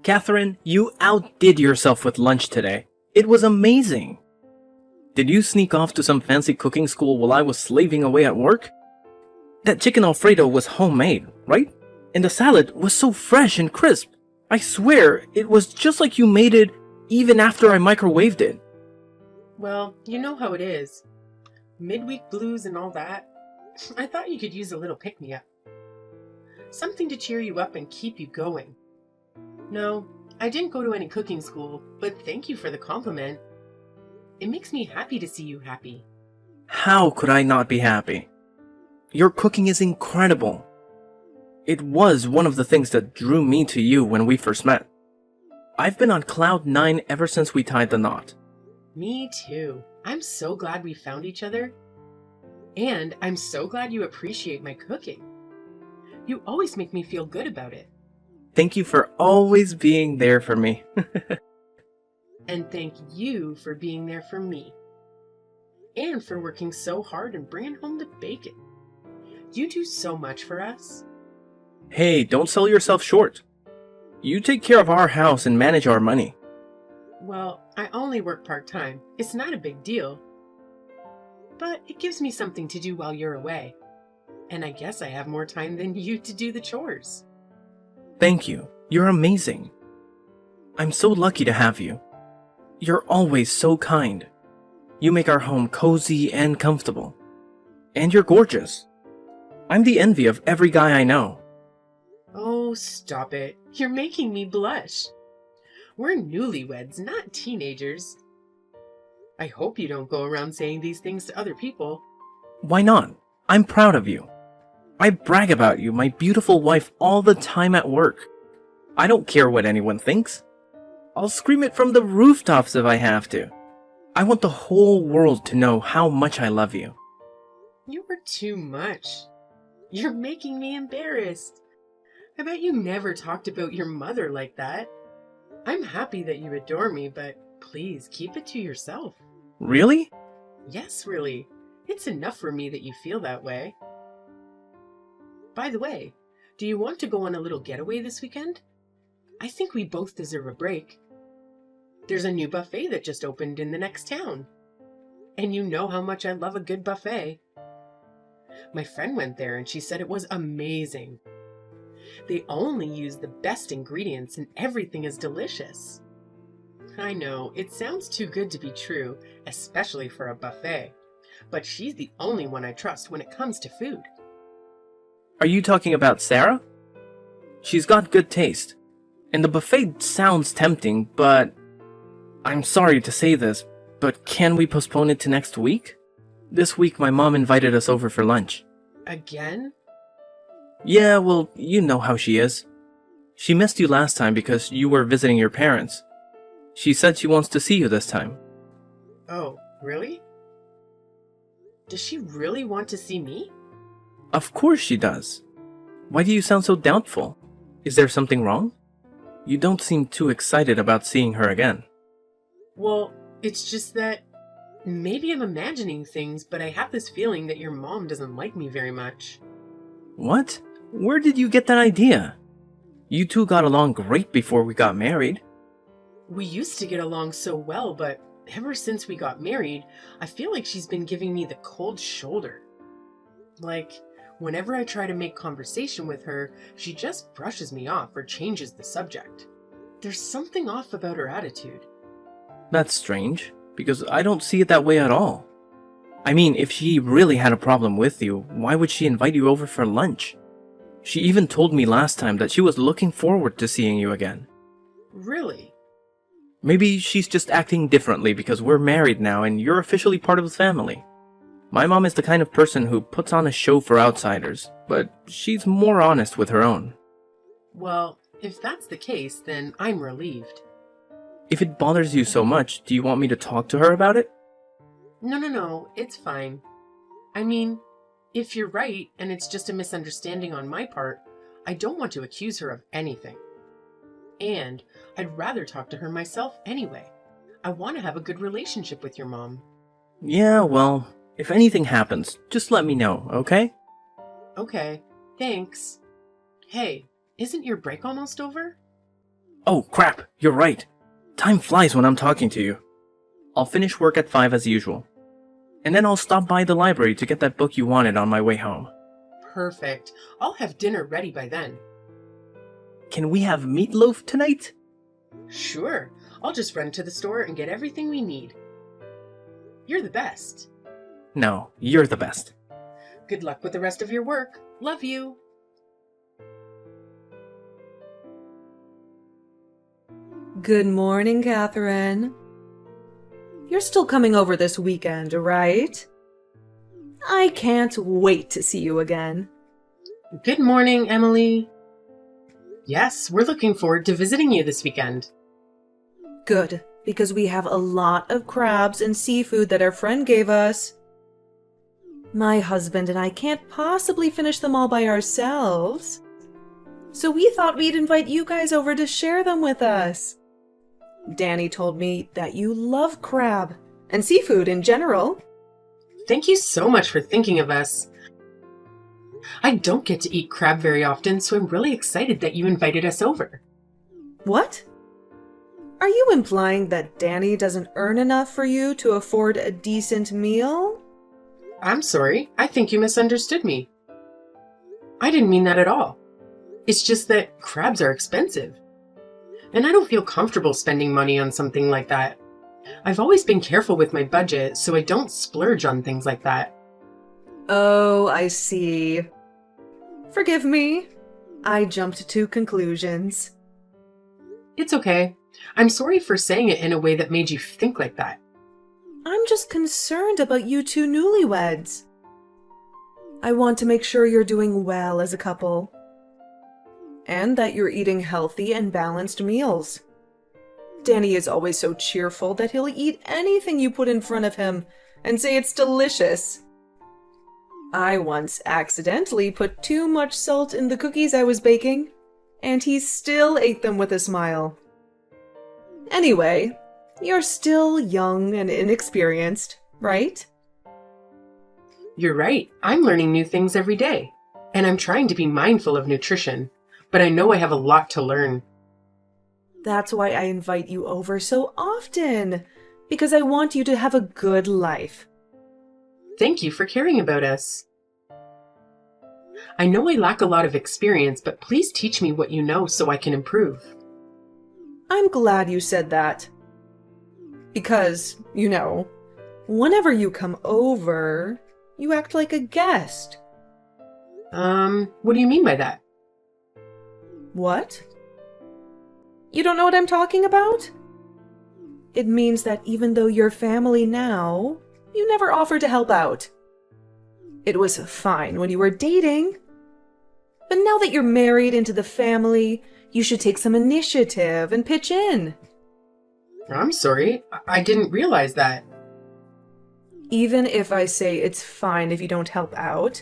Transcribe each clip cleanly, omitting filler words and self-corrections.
Catherine, you outdid yourself with lunch today. It was amazing. Did you sneak off to some fancy cooking school while I was slaving away at work? That chicken Alfredo was homemade, right? And the salad was so fresh and crisp. I swear, it was just like you made it even after I microwaved it. Well, you know how it is. Midweek blues and all that. I thought you could use a little pick-me-up. Something to cheer you up and keep you going. No, I didn't go to any cooking school, but thank you for the compliment. It makes me happy to see you happy. How could I not be happy? Your cooking is incredible. It was one of the things that drew me to you when we first met. I've been on cloud 9 ever since we tied the knot. Me too. I'm so glad we found each other. And I'm so glad you appreciate my cooking. You always make me feel good about it. Thank you for always being there for me. And thank you for being there for me. And for working so hard and bringing home the bacon. You do so much for us. Hey, don't sell yourself short. You take care of our house and manage our money. Well, I only work part-time. It's not a big deal. But it gives me something to do while you're away. And I guess I have more time than you to do the chores. Thank you. You're amazing. I'm so lucky to have you. You're always so kind. You make our home cozy and comfortable. And you're gorgeous. I'm the envy of every guy I know. Oh, stop it. You're making me blush. We're newlyweds, not teenagers. I hope you don't go around saying these things to other people. Why not? I'm proud of you. I brag about you, my beautiful wife, all the time at work. I don't care what anyone thinks. I'll scream it from the rooftops if I have to. I want the whole world to know how much I love you. You are too much. You're making me embarrassed. I bet you never talked about your mother like that. I'm happy that you adore me, but please keep it to yourself. Really? Yes, really. It's enough for me that you feel that way. By the way, do you want to go on a little getaway this weekend? I think we both deserve a break. There's a new buffet that just opened in the next town. And you know how much I love a good buffet. My friend went there and she said it was amazing. They only use the best ingredients and everything is delicious. I know, it sounds too good to be true, especially for a buffet. But she's the only one I trust when it comes to food. Are you talking about Sarah? She's got good taste. And the buffet sounds tempting, but... I'm sorry to say this, but can we postpone it to next week? This week my mom invited us over for lunch. Again? Yeah, well, you know how she is. She missed you last time because you were visiting your parents. She said she wants to see you this time. Oh, really? Does she really want to see me? Of course she does. Why do you sound so doubtful? Is there something wrong? You don't seem too excited about seeing her again. Well, it's just that maybe I'm imagining things, but I have this feeling that your mom doesn't like me very much. What? Where did you get that idea? You two got along great before we got married. We used to get along so well, but ever since we got married, I feel like she's been giving me the cold shoulder. Like, whenever I try to make conversation with her, she just brushes me off or changes the subject. There's something off about her attitude. That's strange, because I don't see it that way at all. I mean, if she really had a problem with you, why would she invite you over for lunch? She even told me last time that she was looking forward to seeing you again. Really? Maybe she's just acting differently because we're married now and you're officially part of the family. My mom is the kind of person who puts on a show for outsiders, but she's more honest with her own. Well, if that's the case, then I'm relieved. If it bothers you so much, do you want me to talk to her about it? No, it's fine. I mean, if you're right and it's just a misunderstanding on my part, I don't want to accuse her of anything. And I'd rather talk to her myself anyway. I want to have a good relationship with your mom. Yeah, well, if anything happens, just let me know, okay? Okay, thanks. Hey, isn't your break almost over? Oh, crap, you're right. Time flies when I'm talking to you. I'll finish work at 5 as usual. And then I'll stop by the library to get that book you wanted on my way home. Perfect. I'll have dinner ready by then. Can we have meatloaf tonight? Sure. I'll just run to the store and get everything we need. You're the best. No, you're the best. Good luck with the rest of your work. Love you. Good morning, Catherine. You're still coming over this weekend, right? I can't wait to see you again. Good morning, Emily. Yes, we're looking forward to visiting you this weekend. Good, because we have a lot of crabs and seafood that our friend gave us. My husband and I can't possibly finish them all by ourselves. So we thought we'd invite you guys over to share them with us. Danny told me that you love crab and seafood in general. Thank you so much for thinking of us. I don't get to eat crab very often, so I'm really excited that you invited us over. What? Are you implying that Danny doesn't earn enough for you to afford a decent meal? I'm sorry. I think you misunderstood me. I didn't mean that at all. It's just that crabs are expensive. And I don't feel comfortable spending money on something like that. I've always been careful with my budget, so I don't splurge on things like that. Oh, I see. Forgive me. I jumped to conclusions. It's okay. I'm sorry for saying it in a way that made you think like that. I'm just concerned about you two newlyweds. I want to make sure you're doing well as a couple. And that you're eating healthy and balanced meals. Danny is always so cheerful that he'll eat anything you put in front of him and say it's delicious. I once accidentally put too much salt in the cookies I was baking, and he still ate them with a smile. Anyway, you're still young and inexperienced, right? You're right. I'm learning new things every day. And I'm trying to be mindful of nutrition. But I know I have a lot to learn. That's why I invite you over so often, because I want you to have a good life. Thank you for caring about us. I know I lack a lot of experience, but please teach me what you know so I can improve. I'm glad you said that. Because, whenever you come over, you act like a guest. What do you mean by that? What? You don't know what I'm talking about? It means that even though you're family now, you never offered to help out. It was fine when you were dating. But now that you're married into the family, you should take some initiative and pitch in. I'm sorry. I didn't realize that. Even if I say it's fine if you don't help out,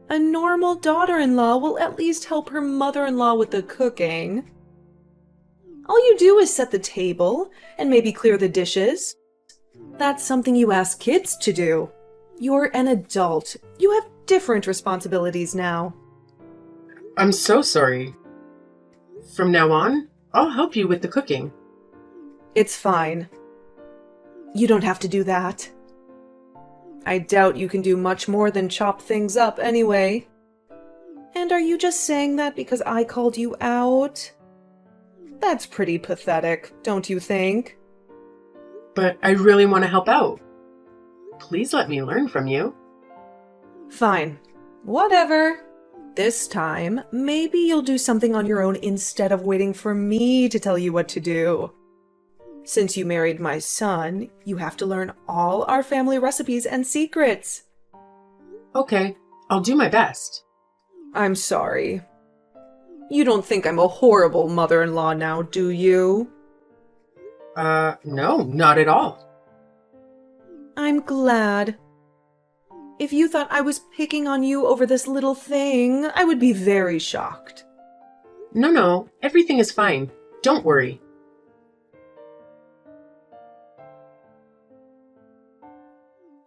a normal daughter-in-law will at least help her mother-in-law with the cooking. All you do is set the table and maybe clear the dishes. That's something you ask kids to do. You're an adult. You have different responsibilities now. I'm so sorry. From now on, I'll help you with the cooking. It's fine. You don't have to do that. I doubt you can do much more than chop things up anyway. And are you just saying that because I called you out? That's pretty pathetic, don't you think? But I really want to help out. Please let me learn from you. Fine. Whatever. This time, maybe you'll do something on your own instead of waiting for me to tell you what to do. Since you married my son, you have to learn all our family recipes and secrets. Okay, I'll do my best. I'm sorry. You don't think I'm a horrible mother-in-law now, do you? No, not at all. I'm glad. If you thought I was picking on you over this little thing, I would be very shocked. No, everything is fine. Don't worry.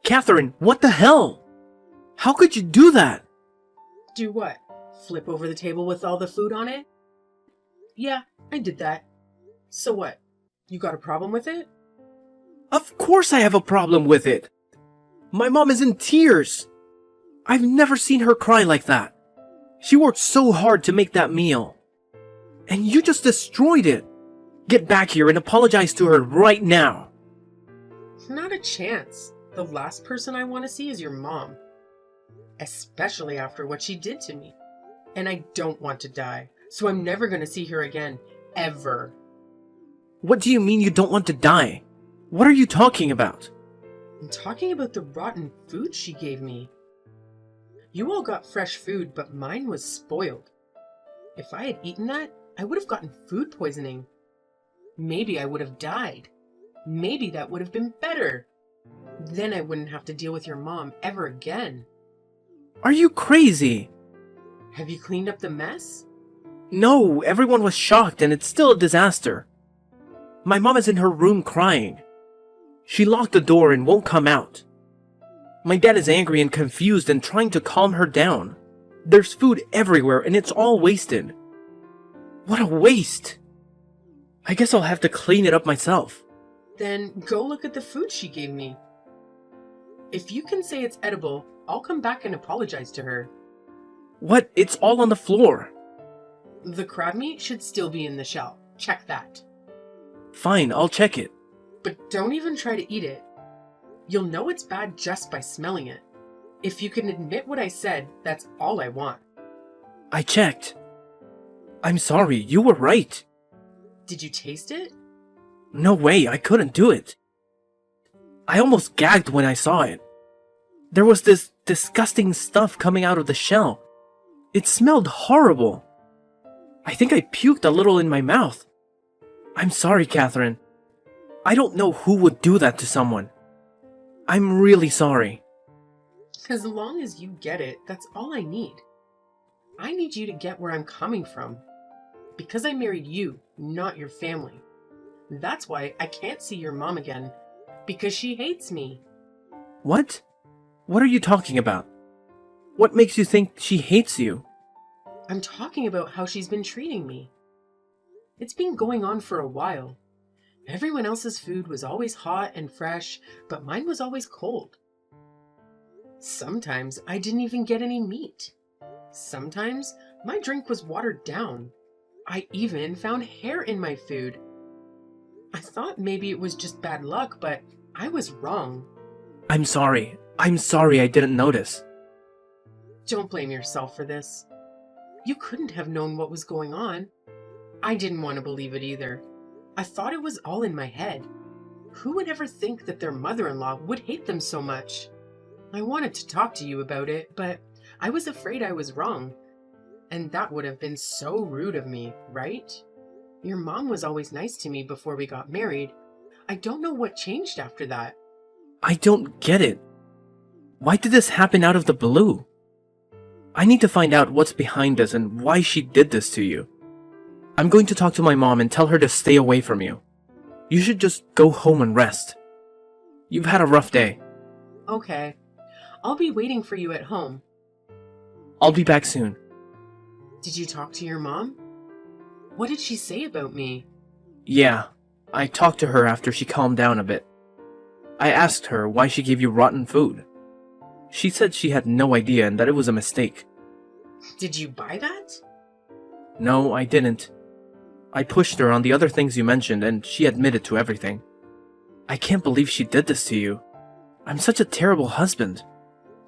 Catherine, what the hell? How could you do that? Do what? Flip over the table with all the food on it? Yeah, I did that. So what? You got a problem with it? Of course I have a problem with it. My mom is in tears. I've never seen her cry like that. She worked so hard to make that meal. And you just destroyed it. Get back here and apologize to her right now. Not a chance. The last person I want to see is your mom. Especially after what she did to me. And I don't want to die, so I'm never going to see her again. Ever. What do you mean you don't want to die? What are you talking about? I'm talking about the rotten food she gave me. You all got fresh food, but mine was spoiled. If I had eaten that, I would have gotten food poisoning. Maybe I would have died. Maybe that would have been better. Then I wouldn't have to deal with your mom ever again. Are you crazy? Have you cleaned up the mess? No, everyone was shocked and it's still a disaster. My mom is in her room crying. She locked the door and won't come out. My dad is angry and confused and trying to calm her down. There's food everywhere and it's all wasted. What a waste! I guess I'll have to clean it up myself. Then go look at the food she gave me. If you can say it's edible, I'll come back and apologize to her. What? It's all on the floor. The crab meat should still be in the shell. Check that. Fine, I'll check it. But don't even try to eat it. You'll know it's bad just by smelling it. If you can admit what I said, that's all I want. I checked. I'm sorry, you were right. Did you taste it? No way, I couldn't do it. I almost gagged when I saw it. There was this disgusting stuff coming out of the shell. It smelled horrible. I think I puked a little in my mouth. I'm sorry, Catherine. I don't know who would do that to someone. I'm really sorry. As long as you get it, that's all I need. I need you to get where I'm coming from. Because I married you, not your family. That's why I can't see your mom again. Because she hates me. What? What are you talking about? What makes you think she hates you? I'm talking about how she's been treating me. It's been going on for a while. Everyone else's food was always hot and fresh, but mine was always cold. Sometimes I didn't even get any meat. Sometimes my drink was watered down. I even found hair in my food. I thought maybe it was just bad luck, but I was wrong. I'm sorry. I'm sorry I didn't notice. Don't blame yourself for this. You couldn't have known what was going on. I didn't want to believe it either. I thought it was all in my head. Who would ever think that their mother-in-law would hate them so much? I wanted to talk to you about it, but I was afraid I was wrong. And that would have been so rude of me, right? Your mom was always nice to me before we got married. I don't know what changed after that. I don't get it. Why did this happen out of the blue? I need to find out what's behind this and why she did this to you. I'm going to talk to my mom and tell her to stay away from you. You should just go home and rest. You've had a rough day. Okay. I'll be waiting for you at home. I'll be back soon. Did you talk to your mom? What did she say about me? Yeah, I talked to her after she calmed down a bit. I asked her why she gave you rotten food. She said she had no idea and that it was a mistake. Did you buy that? No, I didn't. I pushed her on the other things you mentioned and she admitted to everything. I can't believe she did this to you. I'm such a terrible husband.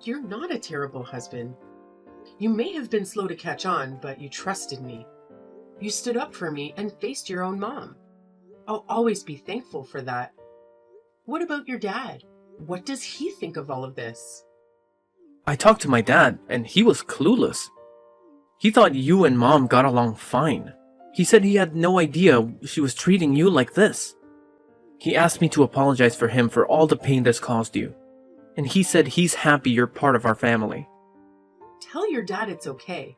You're not a terrible husband. You may have been slow to catch on, but you trusted me. You stood up for me and faced your own mom. I'll always be thankful for that. What about your dad? What does he think of all of this? I talked to my dad and he was clueless. He thought you and mom got along fine. He said he had no idea she was treating you like this. He asked me to apologize for him for all the pain this caused you. And he said he's happy you're part of our family. Tell your dad it's okay.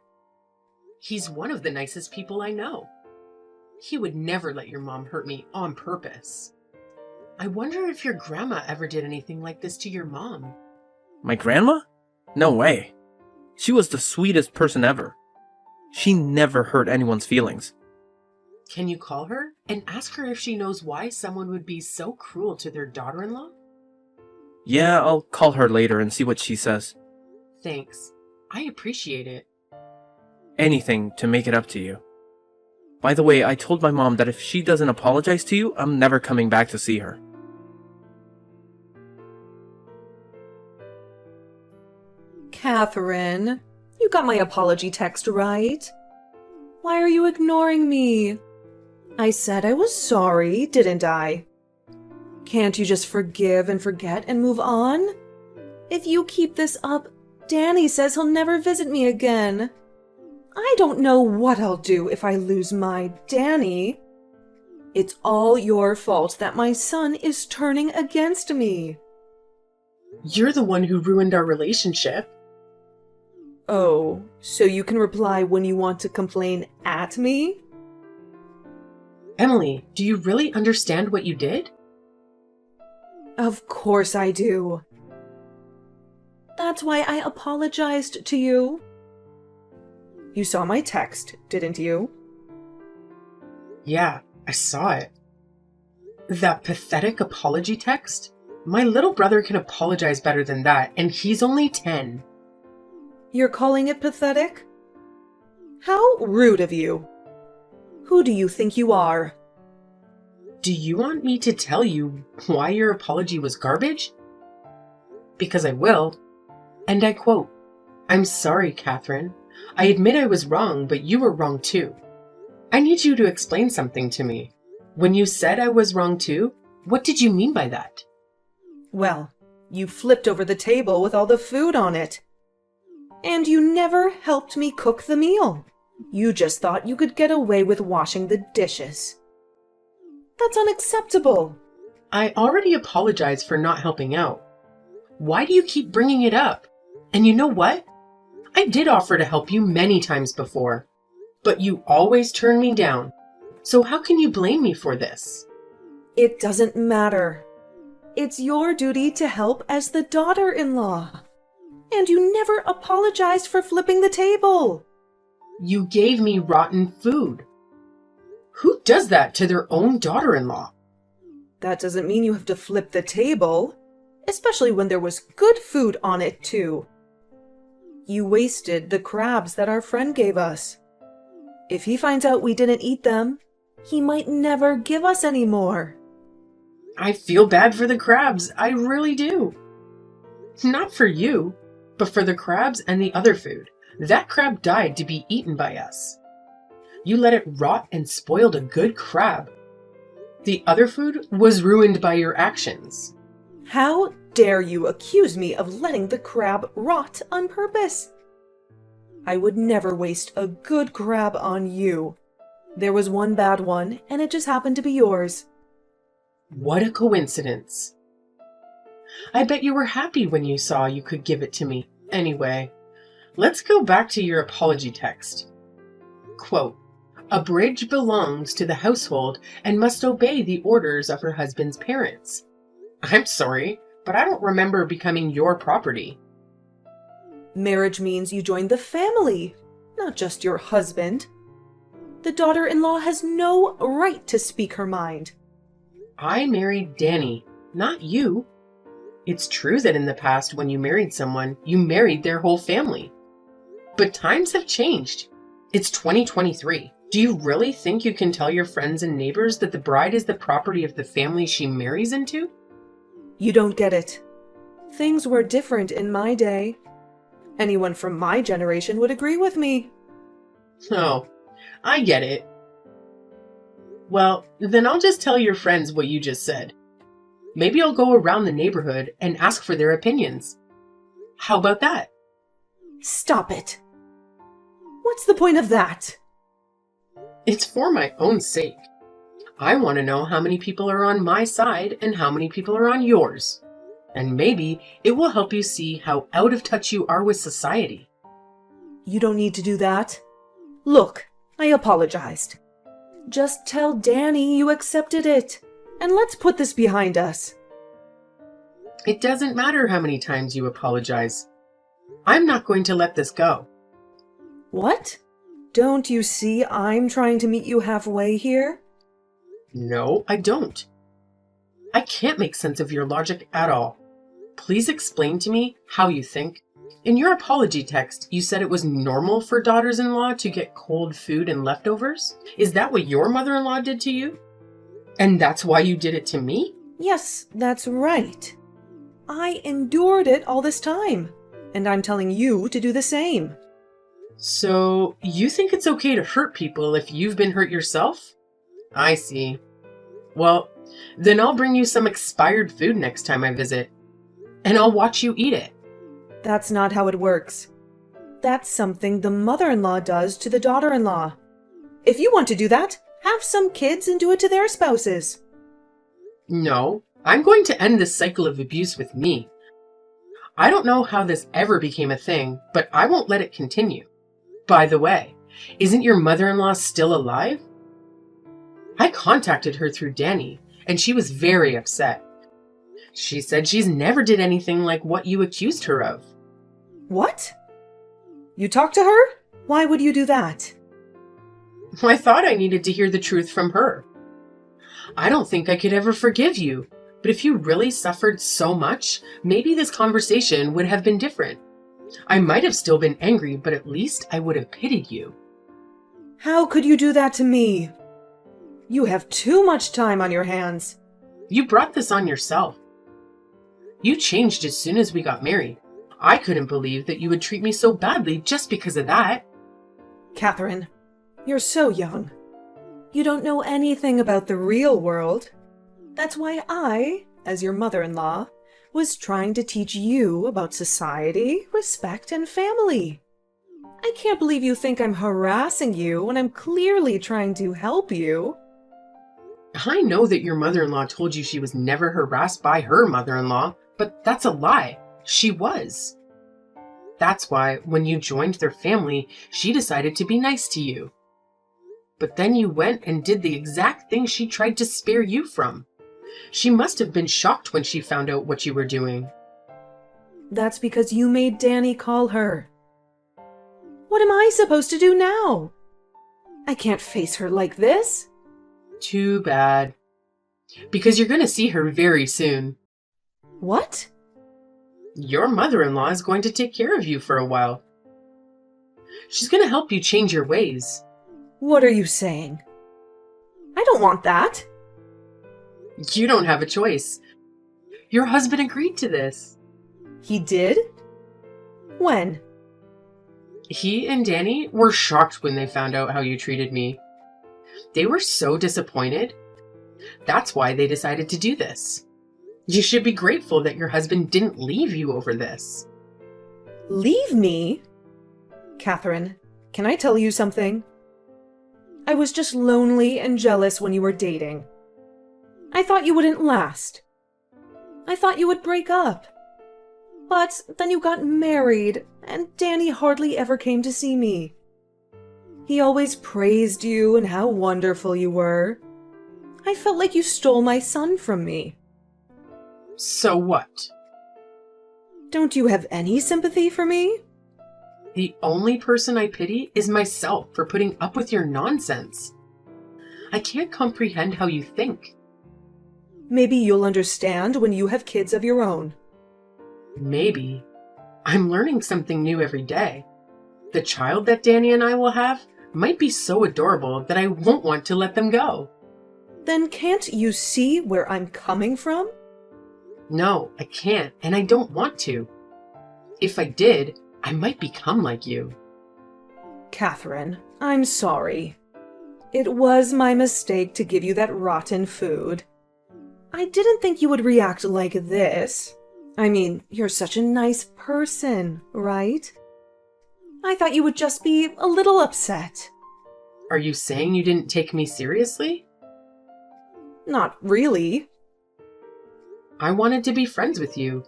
He's one of the nicest people I know. He would never let your mom hurt me on purpose. I wonder if your grandma ever did anything like this to your mom. My grandma? No way. She was the sweetest person ever. She never hurt anyone's feelings. Can you call her and ask her if she knows why someone would be so cruel to their daughter-in-law? Yeah, I'll call her later and see what she says. Thanks. I appreciate it. Anything to make it up to you. By the way, I told my mom that if she doesn't apologize to you, I'm never coming back to see her. Catherine, you got my apology text right. Why are you ignoring me? I said I was sorry, didn't I? Can't you just forgive and forget and move on? If you keep this up, Danny says he'll never visit me again. I don't know what I'll do if I lose my Danny. It's all your fault that my son is turning against me. You're the one who ruined our relationship. Oh, so you can reply when you want to complain at me? Emily, do you really understand what you did? Of course I do. That's why I apologized to you. You saw my text, didn't you? Yeah, I saw it. That pathetic apology text? My little brother can apologize better than that, and he's only 10. You're calling it pathetic? How rude of you. Who do you think you are? Do you want me to tell you why your apology was garbage? Because I will. And I quote, "I'm sorry, Catherine. I admit I was wrong, but you were wrong too. I need you to explain something to me. When you said I was wrong too, what did you mean by that?" Well, you flipped over the table with all the food on it. And you never helped me cook the meal. You just thought you could get away with washing the dishes. That's unacceptable. I already apologized for not helping out. Why do you keep bringing it up? And you know what? I did offer to help you many times before, but you always turn me down. So how can you blame me for this? It doesn't matter. It's your duty to help as the daughter-in-law. And you never apologized for flipping the table. You gave me rotten food. Who does that to their own daughter-in-law? That doesn't mean you have to flip the table, especially when there was good food on it too. You wasted the crabs that our friend gave us. If he finds out we didn't eat them, he might never give us any more. I feel bad for the crabs, I really do. Not for you, but for the crabs and the other food. That crab died to be eaten by us. You let it rot and spoiled a good crab. The other food was ruined by your actions. How dare you accuse me of letting the crab rot on purpose? I would never waste a good crab on you. There was one bad one, and it just happened to be yours. What a coincidence. I bet you were happy when you saw you could give it to me. Anyway, let's go back to your apology text. Quote, "A bridge belongs to the household and must obey the orders of her husband's parents." I'm sorry, but I don't remember becoming your property. Marriage means you join the family, not just your husband. The daughter-in-law has no right to speak her mind. I married Danny, not you. It's true that in the past, when you married someone, you married their whole family. But times have changed. It's 2023. Do you really think you can tell your friends and neighbors that the bride is the property of the family she marries into? You don't get it. Things were different in my day. Anyone from my generation would agree with me. Oh, I get it. Well, then I'll just tell your friends what you just said. Maybe I'll go around the neighborhood and ask for their opinions. How about that? Stop it. What's the point of that? It's for my own sake. I want to know how many people are on my side and how many people are on yours. And maybe it will help you see how out of touch you are with society. You don't need to do that. Look, I apologized. Just tell Danny you accepted it, and let's put this behind us. It doesn't matter how many times you apologize. I'm not going to let this go. What? Don't you see I'm trying to meet you halfway here? No, I don't. I can't make sense of your logic at all. Please explain to me how you think. In your apology text, you said it was normal for daughters-in-law to get cold food and leftovers? Is that what your mother-in-law did to you? And that's why you did it to me? Yes, that's right. I endured it all this time, and I'm telling you to do the same. So, you think it's okay to hurt people if you've been hurt yourself? I see. Well, then I'll bring you some expired food next time I visit. And I'll watch you eat it. That's not how it works. That's something the mother-in-law does to the daughter-in-law. If you want to do that, have some kids and do it to their spouses. No, I'm going to end this cycle of abuse with me. I don't know how this ever became a thing, but I won't let it continue. By the way, isn't your mother-in-law still alive? I contacted her through Danny, and she was very upset. She said she's never did anything like what you accused her of. What? You talked to her? Why would you do that? I thought I needed to hear the truth from her. I don't think I could ever forgive you, but if you really suffered so much, maybe this conversation would have been different. I might have still been angry, but at least I would have pitied you. How could you do that to me? You have too much time on your hands. You brought this on yourself. You changed as soon as we got married. I couldn't believe that you would treat me so badly just because of that. Catherine, you're so young. You don't know anything about the real world. That's why I, as your mother-in-law, was trying to teach you about society, respect, and family. I can't believe you think I'm harassing you when I'm clearly trying to help you. I know that your mother-in-law told you she was never harassed by her mother-in-law, but that's a lie. She was. That's why, when you joined their family, she decided to be nice to you. But then you went and did the exact thing she tried to spare you from. She must have been shocked when she found out what you were doing. That's because you made Danny call her. What am I supposed to do now? I can't face her like this. Too bad. Because you're going to see her very soon. What? Your mother-in-law is going to take care of you for a while. She's going to help you change your ways. What are you saying? I don't want that. You don't have a choice. Your husband agreed to this. He did? When? He and Danny were shocked when they found out how you treated me. They were so disappointed. That's why they decided to do this. You should be grateful that your husband didn't leave you over this. Leave me? Catherine, can I tell you something? I was just lonely and jealous when you were dating. I thought you wouldn't last. I thought you would break up. But then you got married, and Danny hardly ever came to see me. He always praised you and how wonderful you were. I felt like you stole my son from me. So what? Don't you have any sympathy for me? The only person I pity is myself for putting up with your nonsense. I can't comprehend how you think. Maybe you'll understand when you have kids of your own. Maybe. I'm learning something new every day. The child that Danny and I will have might be so adorable that I won't want to let them go. Then can't you see where I'm coming from? No, I can't, and I don't want to. If I did, I might become like you. Catherine, I'm sorry. It was my mistake to give you that rotten food. I didn't think you would react like this. I mean, you're such a nice person, right? I thought you would just be a little upset. Are you saying you didn't take me seriously? Not really. I wanted to be friends with you.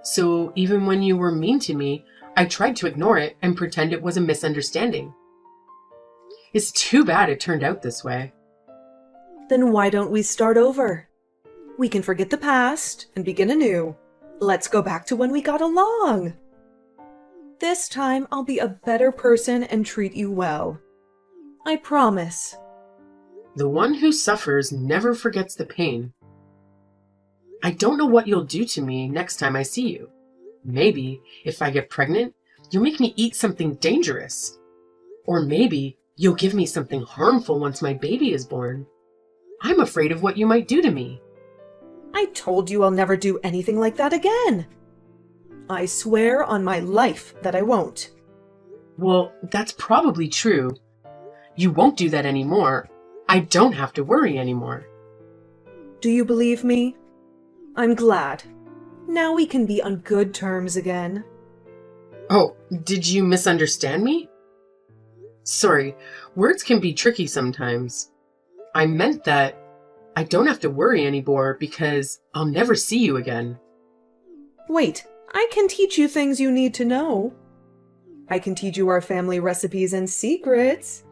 So even when you were mean to me, I tried to ignore it and pretend it was a misunderstanding. It's too bad it turned out this way. Then why don't we start over? We can forget the past and begin anew. Let's go back to when we got along. this time I'll be a better person and treat you well. I promise. The one who suffers never forgets the pain. I don't know what you'll do to me next time I see you. Maybe, if I get pregnant, you'll make me eat something dangerous. Or maybe you'll give me something harmful once my baby is born. I'm afraid of what you might do to me. I told you I'll never do anything like that again. I swear on my life that I won't. Well, that's probably true. You won't do that anymore. I don't have to worry anymore. Do you believe me? I'm glad. Now we can be on good terms again. Oh, did you misunderstand me? Sorry, words can be tricky sometimes. I meant that I don't have to worry anymore because I'll never see you again. Wait, I can teach you things you need to know. I can teach you our family recipes and secrets.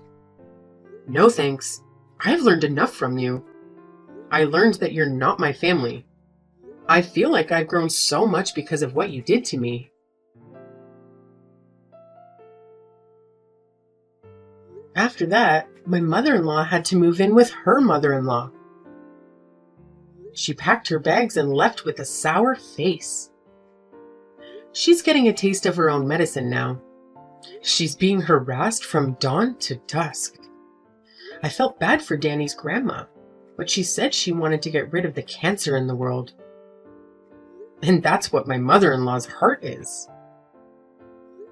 No thanks. I've learned enough from you. I learned that you're not my family. I feel like I've grown so much because of what you did to me. After that, my mother-in-law had to move in with her mother-in-law. She packed her bags and left with a sour face. She's getting a taste of her own medicine now. She's being harassed from dawn to dusk. I felt bad for Danny's grandma, but she said she wanted to get rid of the cancer in the world. And that's what my mother-in-law's heart is.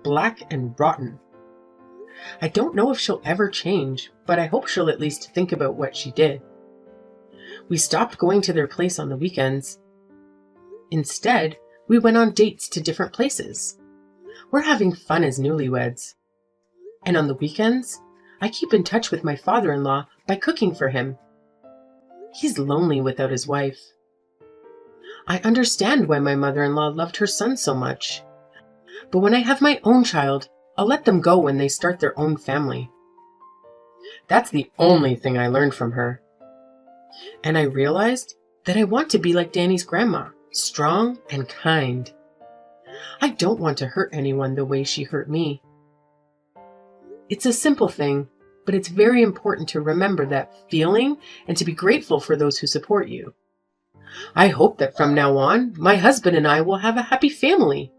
Black and rotten. I don't know if she'll ever change, but I hope she'll at least think about what she did. We stopped going to their place on the weekends. Instead, we went on dates to different places. We're having fun as newlyweds. And on the weekends, I keep in touch with my father-in-law by cooking for him. He's lonely without his wife. I understand why my mother-in-law loved her son so much. But when I have my own child, I'll let them go when they start their own family. That's the only thing I learned from her. And I realized that I want to be like Danny's grandma, strong and kind. I don't want to hurt anyone the way she hurt me. It's a simple thing, but it's very important to remember that feeling and to be grateful for those who support you. I hope that from now on, my husband and I will have a happy family.